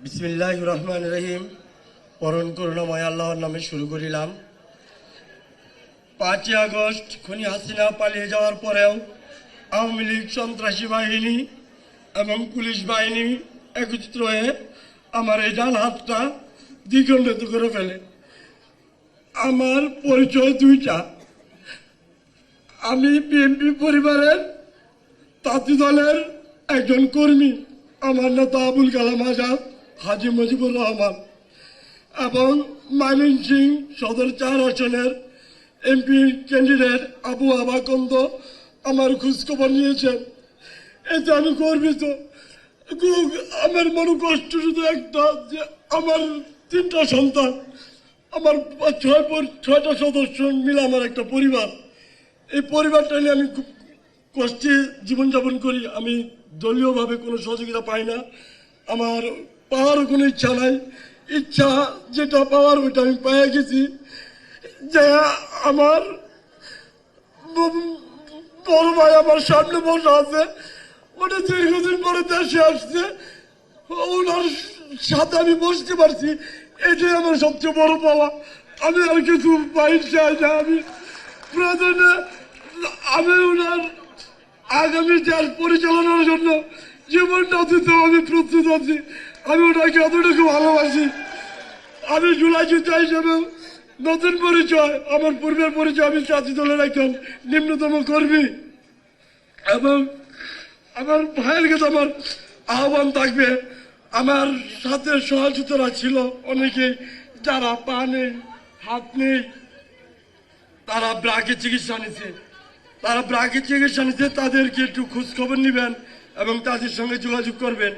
বিসমিল্লাহির রহমানির রহিম। পরম করুণাময় আল্লাহর নামে শুরু করিলাম। 5ই আগস্ট খুনি হাসিনা পালিয়ে যাওয়ার পরেও আওয়ামী লীগ সন্ত্রাসী বাহিনী এবং পুলিশ বাহিনী একত্রিত হয়ে আমার এই ডান হাতটা দ্বিখণ্ডিত করে ফেলে। আমার পরিচয় দুইটা। আমি বিএনপি পরিবারের তাঁতি দলের একজন কর্মী। আমার নেতা আবুল কালাম আজাদ, হাজী মুজিবুর রহমান এবং ময়মনসিংহ সদর 4 আসনের এমপি ক্যান্ডিডেট আবু আবাকন্দ আমার খোঁজখবর নিয়েছেন। এতে আমি গর্বিত। আমার মনে কষ্ট শুধু একটা, যে আমার 3টা সন্তান, আমার 6টা সদস্য মিলে আমার একটা পরিবার। এই পরিবারটা নিয়ে আমি খুব কষ্টে জীবনযাপন করি। আমি দলীয়ভাবে কোনো সহযোগিতা পাই না। আমার পাওয়ারও কোনো ইচ্ছা নাই। ইচ্ছা যেটা পাওয়ার ওইটা আমি পেয়ে গেছি। যে আমার বড় ভাই আমার সামনে বসে আছে, ওটা দীর্ঘদিন পরে দেশে আসছে, ওনার সাথে আমি বসতে পারছি, এটাই আমার সবচেয়ে বড় পাওয়া। আমি আর কিছু পাই চাই না। আমি প্রয়োজনে আমি ওনার আগামী দেশ পরিচালনার জন্য জীবনটা দিতে আমি প্রস্তুত আছি। আমি ওনাকে এতটুকু ভালোবাসি। আমি জুলাই যোদ্ধা হিসেবে নতুন পরিচয়, আমার পূর্বের পরিচয়, আমি জাতীয় দলের একজন নিম্নতম কর্মী। এবং আমার ভাইয়ের কাছে আমার আহ্বান থাকবে, আমার সাথে সহযোগিতারা ছিল অনেকেই, যারা পা নেই, হাত নেই, তারা ব্রাকে চিকিৎসা নিচ্ছে, তাদেরকে একটু খোঁজ খবর নেবেন এবং তাদের সঙ্গে যোগাযোগ করবেন।